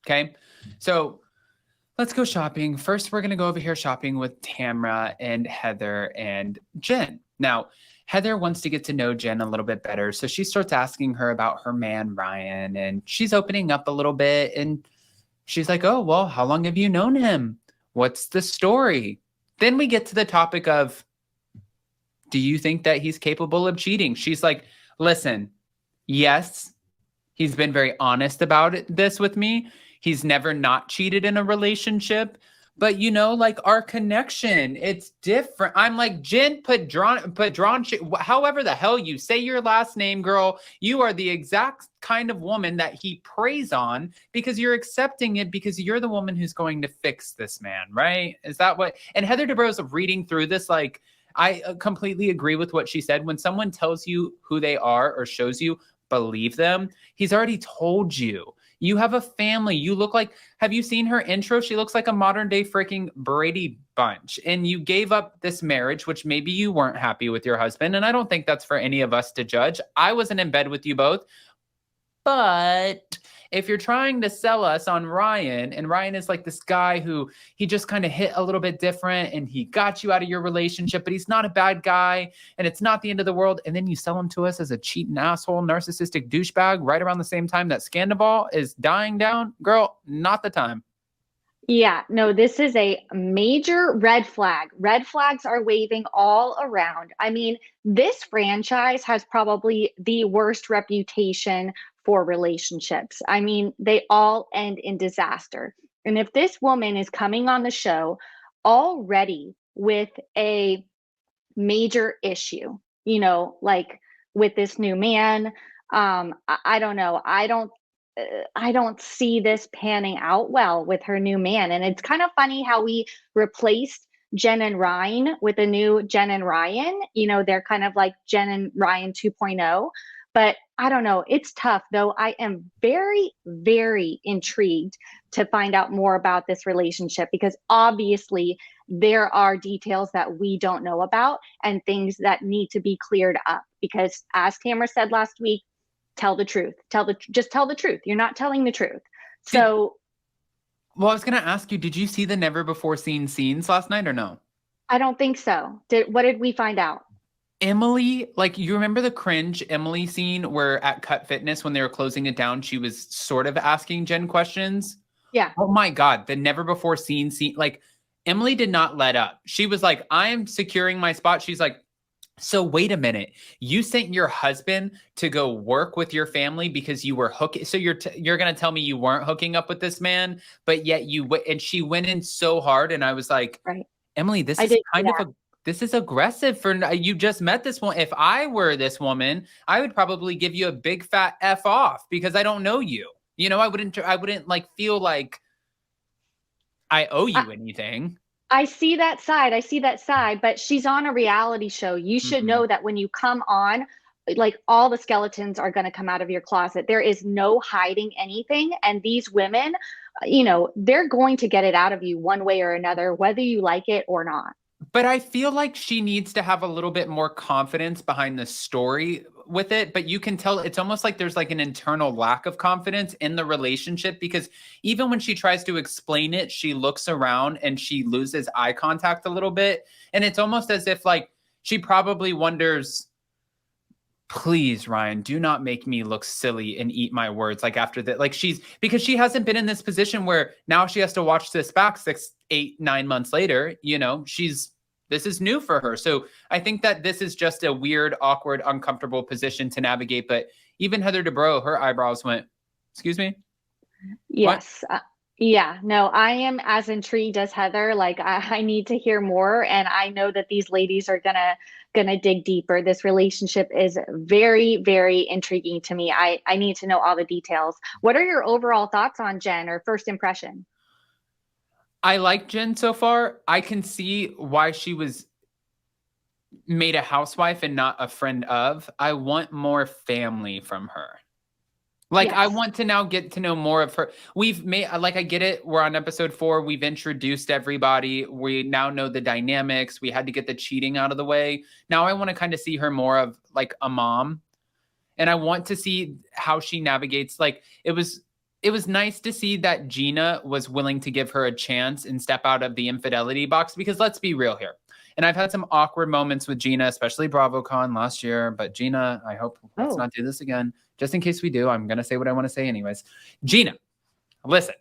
Okay. So let's go shopping. First, we're going to go over here shopping with Tamra and Heather and Jen. Now, Heather wants to get to know Jen a little bit better. So she starts asking her about her man, Ryan, and she's opening up a little bit. And she's like, oh, well, how long have you known him? What's the story? Then we get to the topic of, do you think that he's capable of cheating? She's like, listen, yes, he's been very honest about this with me. He's never not cheated in a relationship. But, you know, like our connection, it's different. I'm like, Jen, put drawn, however the hell you say your last name, girl. You are the exact kind of woman that he preys on because you're accepting it because you're the woman who's going to fix this man, right? Is that what? And Heather Dubrow's reading through this, like, I completely agree with what she said. When someone tells you who they are or shows you, believe them. He's already told you. You have a family. You look like, have you seen her intro? She looks like a modern day freaking Brady Bunch. And you gave up this marriage, which maybe you weren't happy with your husband. And I don't think that's for any of us to judge. I wasn't in bed with you both. But if you're trying to sell us on Ryan, and Ryan is like this guy who he just kind of hit a little bit different and he got you out of your relationship, but he's not a bad guy and it's not the end of the world. And then you sell him to us as a cheating asshole, narcissistic douchebag right around the same time that Scandival is dying down. Girl, not the time. Yeah, no, this is a major red flag. Red flags are waving all around. I mean, this franchise has probably the worst reputation for relationships. I mean, they all end in disaster. And if this woman is coming on the show already with a major issue, you know, like with this new man, I don't know. I don't see this panning out well with her new man. And it's kind of funny how we replaced Jen and Ryan with a new Jen and Ryan. You know, they're kind of like Jen and Ryan 2.0. But I don't know. It's tough, though. I am very, very intrigued to find out more about this relationship because obviously there are details that we don't know about and things that need to be cleared up. Because as Tamra said last week, tell the truth. Just tell the truth. You're not telling the truth. So, well, I was going to ask you, did you see the never before seen scenes last night or no? I don't think so. What did we find out? Emily, like you remember the cringe Emily scene where at Cut Fitness, when they were closing it down, she was sort of asking Jen questions. Yeah. Oh my God. The never before seen scene. Like Emily did not let up. She was like, I am securing my spot. She's like, so wait a minute. You sent your husband to go work with your family because you were hooking. So you're going to tell me you weren't hooking up with this man, but yet and she went in so hard. And I was like, right. Emily, this is kind of this is aggressive for you just met this one. If I were this woman, I would probably give you a big fat F off because I don't know you. You know, I wouldn't like feel like I owe you anything. I see that side, but she's on a reality show. You should know that when you come on, like all the skeletons are going to come out of your closet. There is no hiding anything. And these women, you know, they're going to get it out of you one way or another, whether you like it or not. But I feel like she needs to have a little bit more confidence behind the story with it. But you can tell it's almost like there's like an internal lack of confidence in the relationship because even when she tries to explain it, she looks around and she loses eye contact a little bit. And it's almost as if like she probably wonders, please, Ryan, do not make me look silly and eat my words. Like after that, like because she hasn't been in this position where now she has to watch this back 6, 8, 9 months later, you know, this is new for her. So I think that this is just a weird, awkward, uncomfortable position to navigate. But even Heather Dubrow, her eyebrows went, excuse me? Yes. Yeah, no, I am as intrigued as Heather. Like I need to hear more. And I know that these ladies are gonna dig deeper. This relationship is very, very intriguing to me. I need to know all the details. What are your overall thoughts on Jen or first impression? I like Jen so far. I can see why she was made a housewife and not a friend of. I want more family from her. Like, yes. I want to now get to know more of her. We've made, like, I get it. We're on episode 4. We've introduced everybody. We now know the dynamics. We had to get the cheating out of the way. Now I want to kind of see her more of like a mom. And I want to see how she navigates. Like, it was it was nice to see that Gina was willing to give her a chance and step out of the infidelity box, because let's be real here. And I've had some awkward moments with Gina, especially BravoCon last year. But Gina, I hope let's Oh, not do this again. Just in case we do, I'm going to say what I want to say anyways. Gina, listen,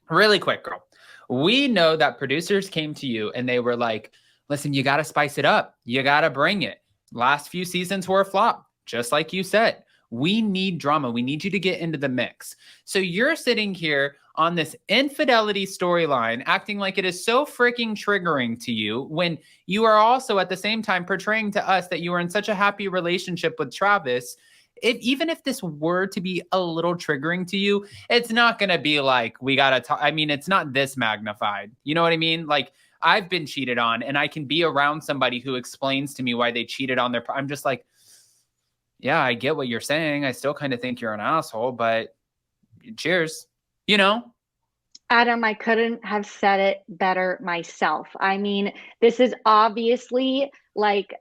really quick, girl. We know that producers came to you and they were like, listen, you got to spice it up. You got to bring it. Last few seasons were a flop, just like you said. We need drama. We need you to get into the mix. So you're sitting here on this infidelity storyline, acting like it is so freaking triggering to you, when you are also at the same time portraying to us that you are in such a happy relationship with Travis. Even if this were to be a little triggering to you, it's not going to be like, we got to talk. I mean, it's not this magnified. You know what I mean? Like, I've been cheated on, and I can be around somebody who explains to me why they cheated on their, I'm just like, yeah, I get what you're saying. I still kind of think you're an asshole, but cheers, you know? Adam, I couldn't have said it better myself. I mean, this is obviously like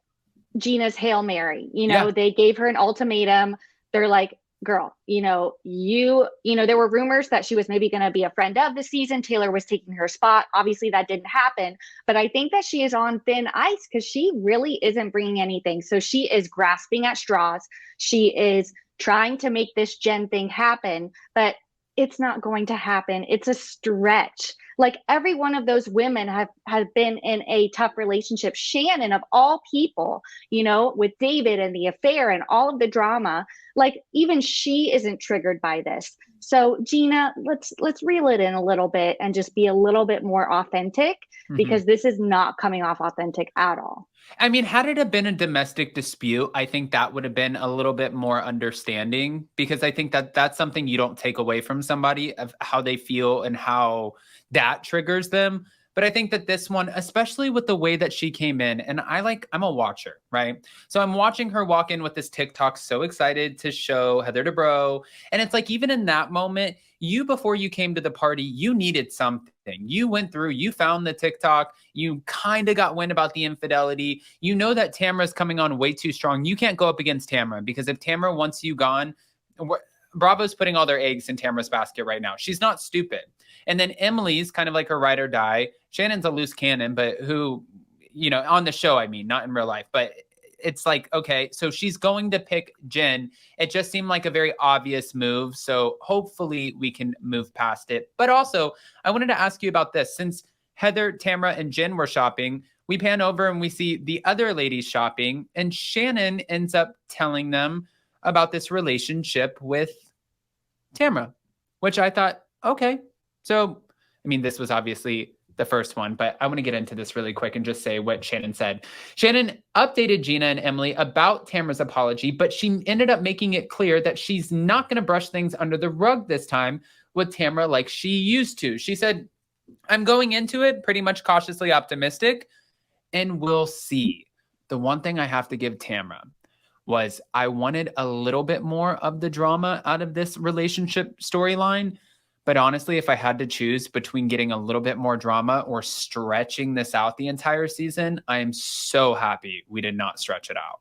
Gina's Hail Mary. Yeah. They gave her an ultimatum. They're like, girl, there were rumors that she was maybe going to be a friend of the season. Taylor was taking her spot. Obviously, that didn't happen. But I think that she is on thin ice because she really isn't bringing anything. So she is grasping at straws. She is trying to make this Jen thing happen, but it's not going to happen. It's a stretch. Like every one of those women have been in a tough relationship. Shannon, of all people, with David and the affair and all of the drama, like even she isn't triggered by this. So Gina, let's reel it in a little bit and just be a little bit more authentic, because this is not coming off authentic at all. I mean, had it have been a domestic dispute, I think that would have been a little bit more understanding, because I think that that's something you don't take away from somebody, of how they feel and how that triggers them. But I think that this one, especially with the way that she came in, and I'm a watcher, right? So I'm watching her walk in with this TikTok, so excited to show Heather Dubrow. And it's like, even in that moment, before you came to the party, you needed something. You went through, you found the TikTok, you kind of got wind about the infidelity. You know that Tamra's coming on way too strong. You can't go up against Tamra, because if Tamra wants you gone, Bravo's putting all their eggs in Tamra's basket right now. She's not stupid. And then Emily's kind of like her ride or die. Shannon's a loose cannon, but who, on the show, I mean, not in real life, but it's like, okay, so she's going to pick Jen. It just seemed like a very obvious move. So hopefully we can move past it. But also, I wanted to ask you about this. Since Heather, Tamra, and Jen were shopping, we pan over and we see the other ladies shopping, and Shannon ends up telling them about this relationship with Tamra, which I thought, okay. So, I mean, this was obviously the first one, but I want to get into this really quick and just say what Shannon said. Shannon updated Gina and Emily about Tamra's apology, but she ended up making it clear that she's not going to brush things under the rug this time with Tamra like she used to. She said, I'm going into it pretty much cautiously optimistic, and we'll see. The one thing I have to give Tamra was, I wanted a little bit more of the drama out of this relationship storyline. But honestly, if I had to choose between getting a little bit more drama or stretching this out the entire season, I am so happy we did not stretch it out.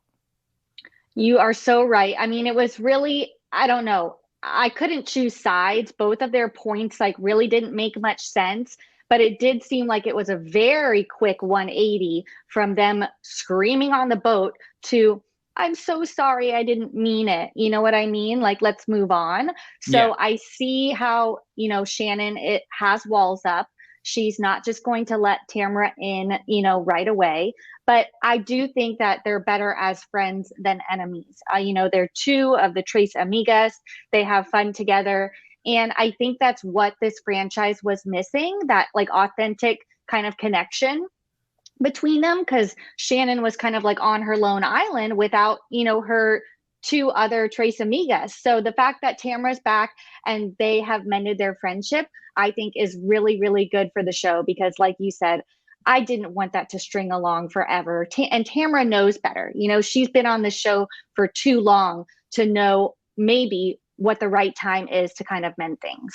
You are so right. I mean, it was really, I don't know. I couldn't choose sides. Both of their points really didn't make much sense, but it did seem like it was a very quick 180 from them screaming on the boat to, I'm so sorry, I didn't mean it. You know what I mean? Like, let's move on. So Yeah. I see how, Shannon, it has walls up. She's not just going to let Tamra in, right away. But I do think that they're better as friends than enemies. They're two of the Tres Amigas. They have fun together. And I think that's what this franchise was missing, that authentic kind of connection between them, because Shannon was kind of on her lone island without, her two other Tres Amigas. So the fact that Tamra's back and they have mended their friendship, I think is really, really good for the show, because like you said, I didn't want that to string along forever. And Tamra knows better. She's been on the show for too long to know maybe what the right time is to kind of mend things.